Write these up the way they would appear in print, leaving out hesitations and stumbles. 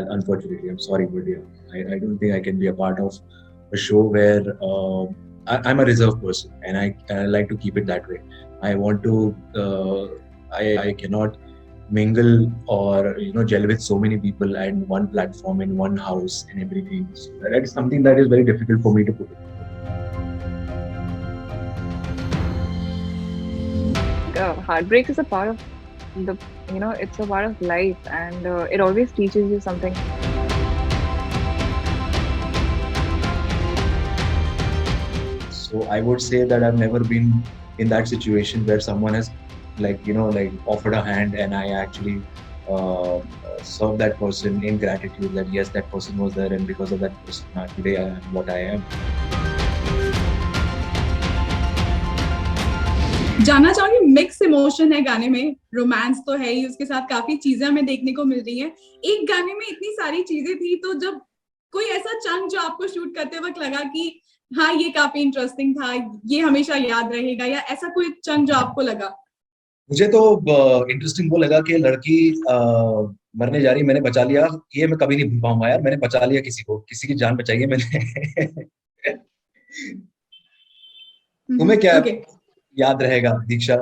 Unfortunately, I'm sorry, but yeah, I don't think I can be a part of a show where I'm a reserved person, and I like to keep it that way. I want to. I cannot mingle or gel with so many people and one platform in one house and everything. So that is something that is very difficult for me to put in. Heartbreak is a part of the, it's a part of life, and it always teaches you something. So I would say that I've never been in that situation where someone has like offered a hand and I actually served that person in gratitude that yes, that person was there, and because of that person today I am what I am. जानना चाहूंगी mix emotion है गाने में, romance तो है ही, उसके साथ काफी चीजें हमें देखने को मिल रही हैं। एक गाने में इतनी सारी चीजें थी, तो जब कोई ऐसा चंक जो आपको शूट करते वक्त लगा कि हाँ ये काफी इंटरेस्टिंग था, ये हमेशा याद रहेगा, या ऐसा कोई चंक जो आपको लगा? मुझे तो इंटरेस्टिंग वो लगा कि लड़की मरने जा रही, मैंने बचा लिया। ये मैं कभी नहीं भूल पाऊंगा यार, मैंने बचा लिया किसी को, किसी की जान बचाई है मैंने। तुम्हें क्या याद रहेगा दीक्षा?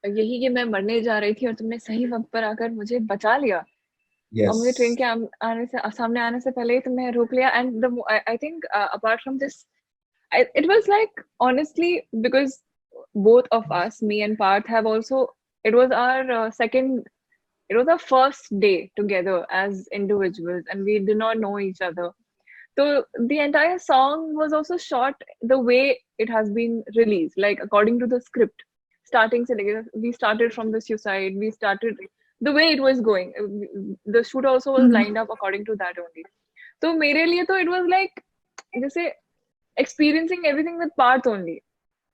यही कि मैं मरने जा रही थी और तुमने सही वक्त पर आकर मुझे बचा लिया। और मुझे ट्रेन के आने से सामने आने से पहले ही तुमने रोक लिया। And I think apart from this, it was like, honestly, because both of us, me and Parth, have also, it was our it was our first day together as individuals, and we did not know each other. So the entire song was also shot the way it has been released, like according to the script. Starting se we started from the suicide, we started the way it was going. The shoot also was lined up according to that only. So mere liye to it was like, जैसे experiencing everything with Parth only.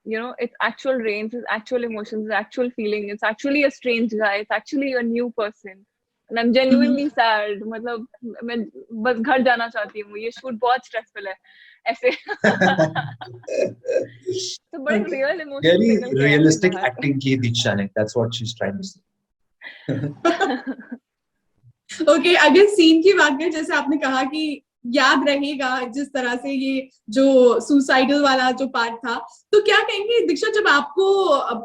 It's actual rains, it's actual emotions, it's actual feeling, it's actually a strange guy, it's actually a new person. And I'm genuinely sad. मतलब मैं बस घर जाना चाहती हूँ, ये shoot बहुत स्ट्रेसफुल है ऐसे। तो बड़े रियल इमोशंस Very निकल के आए थे realistic बाहर। acting की दीक्षा ने, that's what she's trying to say. Okay, अगर सीन की बात करें, जैसे आपने कहा कि याद रहेगा जिस तरह से ये जो सुसाइडल वाला जो पार्ट था, तो क्या कहेंगे दीक्षा, जब आपको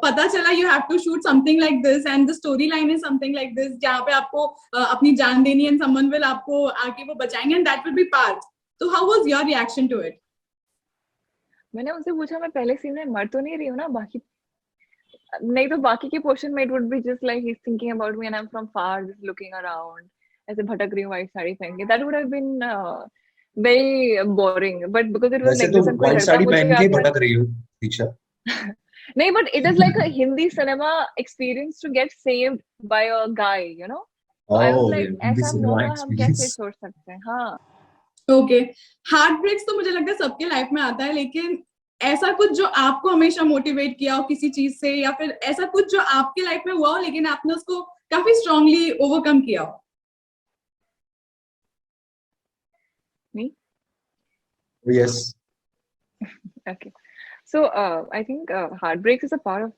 पता चला you have to shoot something like this and the story line is something like this, जहाँ पे आपको अपनी जान देनी एंड समवन विल आपको आके वो बचाएंगे and that will be Parth, तो how was your reaction to it? मैंने उनसे पूछा, मैं पहले सीन में मर तो नहीं रही हूँ ना? बाकी नहीं तो बाकी के पोर्शन में it would be just like he is thinking about me and I am from far just looking around, ऐसे भटक रही हूँ व्हाइट साड़ी पहन के। That would have been very boring, but because it was वैसे लाइक तो this and कोई white लड़का साड़ी मुझे पहन के आकर भटक रही हो दीक्षा। नहीं, but it is like a Hindi cinema experience to get saved by a guy, तो I was Oh, yeah, like Hindi ऐसा cinema मौका हम कैसे experience. छोड़ सकते हैं? हाँ। ओके, हार्ट ब्रेक्स तो मुझे लगता है सबके लाइफ में आता है, लेकिन ऐसा कुछ जो आपको हमेशा मोटिवेट किया हो किसी चीज से, या फिर ऐसा कुछ जो आपके लाइफ में हुआ हो लेकिन आपने उसको काफी स्ट्रांगली ओवरकम किया हो? Me? Yes. Okay. So I think heartbreak is a part of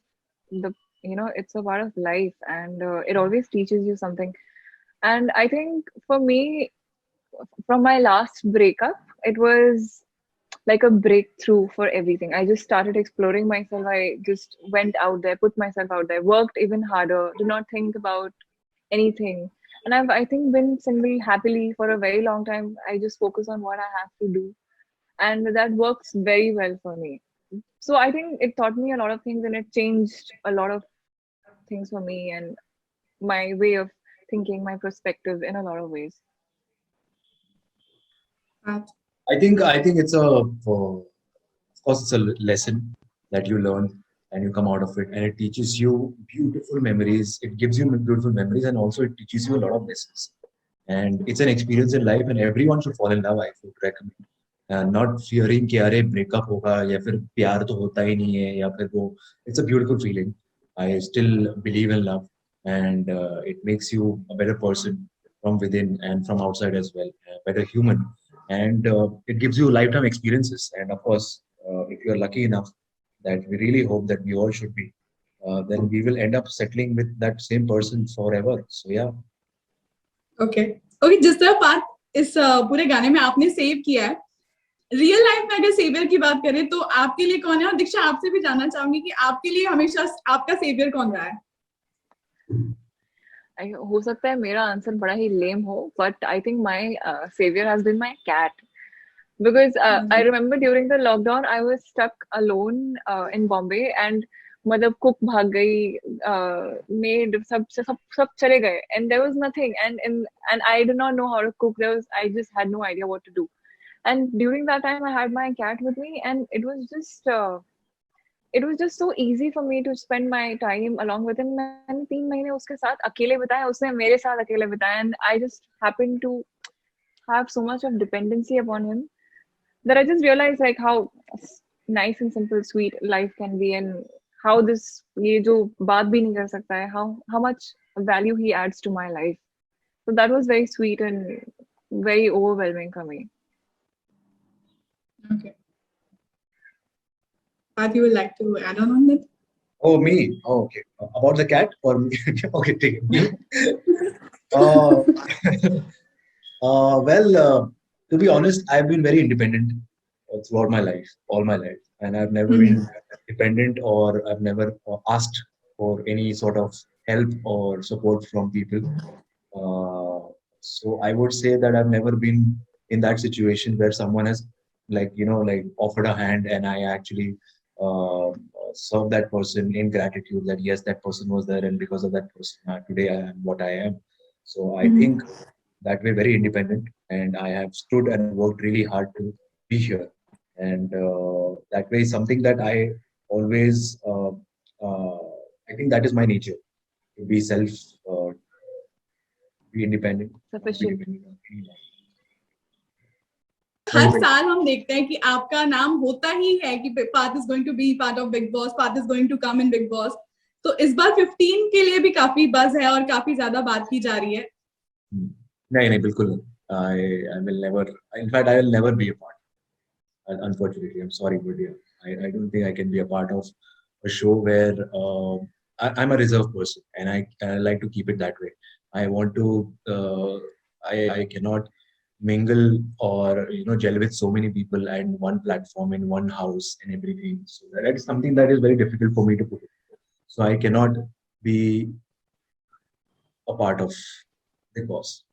the, it's a part of life, and it always teaches you something. And I think for me, from my last breakup, it was like a breakthrough for everything. I just started exploring myself. I just went out there, put myself out there, worked even harder, did not think about anything. And I've, I think, been single happily for a very long time. I just focus on what I have to do. And that works very well for me. So I think it taught me a lot of things, and it changed a lot of things for me and my way of thinking, my perspective in a lot of ways. I think it's of course it's a lesson that you learn and you come out of it, and it teaches you beautiful memories. It gives you beautiful memories, and also it teaches you a lot of lessons. And it's an experience in life, and everyone should fall in love. I would recommend. Not fearing कि अरे breakup होगा या फिर प्यार तो होता ही नहीं है या फिर वो, it's a beautiful feeling. I still believe in love, and it makes you a better person from within and from outside as well, a better human, and it gives you lifetime experiences. And of course, if you are lucky enough, that we really hope that we all should be, then we will end up settling with that same person forever. So yeah. Okay okay, जिस तरह पार्थ इस पूरे गाने में आपने save किया है, real life में अगर सेवियर की बात करें तो आपके लिए कौन है? और दीक्षा आपसे भी जानना चाहूंगी कि आपके लिए हमेशा आपका सेवियर कौन रहा है? हो सकता है मेरा आंसर बड़ा ही लेम हो, but I think my savior has been my cat. Because I remember during the lockdown I was stuck alone in Bombay, and मतलब cook भाग गई, maid सब चले गए, and there was nothing, and I did not know how to cook. I just had no idea what to do. And during that time I had my cat with me, and it was just so easy for me to spend my time along with him. मैंने 3 महीने उसके साथ अकेले बिताए, उसने मेरे साथ अकेले बिताए, and I just happened to have so much of dependency upon him that I just realized like how nice and simple, sweet life can be, and how this ये जो बात भी नहीं कर सकता है, how much value he adds to my life. So that was very sweet and very overwhelming for me. Okay. Path, you would like to add on it? Oh, me? Oh, okay. About the cat or me? Okay, take it. uh, to be honest, I've been very independent throughout my life, all my life. And I've never been dependent, or I've never asked for any sort of help or support from people. So I would say that I've never been in that situation where someone has like offered a hand, and I actually uh, serve that person in gratitude that yes, that person was there, and because of that person today I am what I am. So I think that we're very independent, and I have stood and worked really hard to be here, and that way is something that I always I think that is my nature, to be uh, be independent, Sufficient. हर साल हम देखते हैं कि आपका नाम होता ही है कि Parth is going to be part of Bigg Boss, Parth is going to come in Bigg Boss. तो इस बार 15 के लिए भी काफी बज है और काफी ज्यादा बात की जा रही है. नहीं बिल्कुल नहीं. I will never, in fact I will never be a part, unfortunately. I'm sorry, but yeah, I don't think I can be a part of a show where I'm a reserved person, and I like to keep it that way. I want to I cannot mingle or gel with so many people and one platform in one house and everything. So that is something that is very difficult for me to put it. So I cannot be a part of Big Boss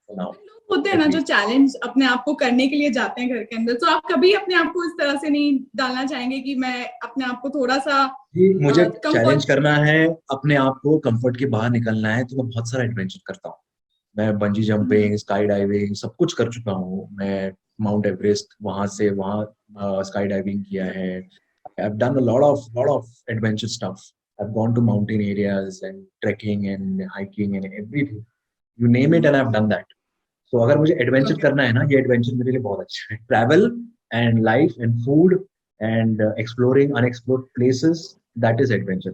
for now. होते हैं ना जो challenge अपने आप को करने के लिए जाते हैं घर के अंदर, तो आप कभी अपने आप को इस तरह से नहीं डालना चाहेंगे कि मैं अपने आप को थोड़ा सा मुझे चैलेंज करना है, अपने आप को कंफर्ट के बाहर निकलना है, तो मैं बहुत सारा एडवेंचर करता हूँ. मैं बंजी जंपिंग, स्काई डाइविंग सब कुछ कर चुका हूँ. मैं माउंट एवरेस्ट वहां से वहां स्काई डाइविंग किया है. I've done a lot of adventure stuff. I've gone to mountain areas and trekking and hiking and everything. You name it and I've done that. So अगर मुझे एडवेंचर करना है ना, ये एडवेंचर मेरे लिए बहुत अच्छा है. Travel and life and food and exploring unexplored places, that is adventure.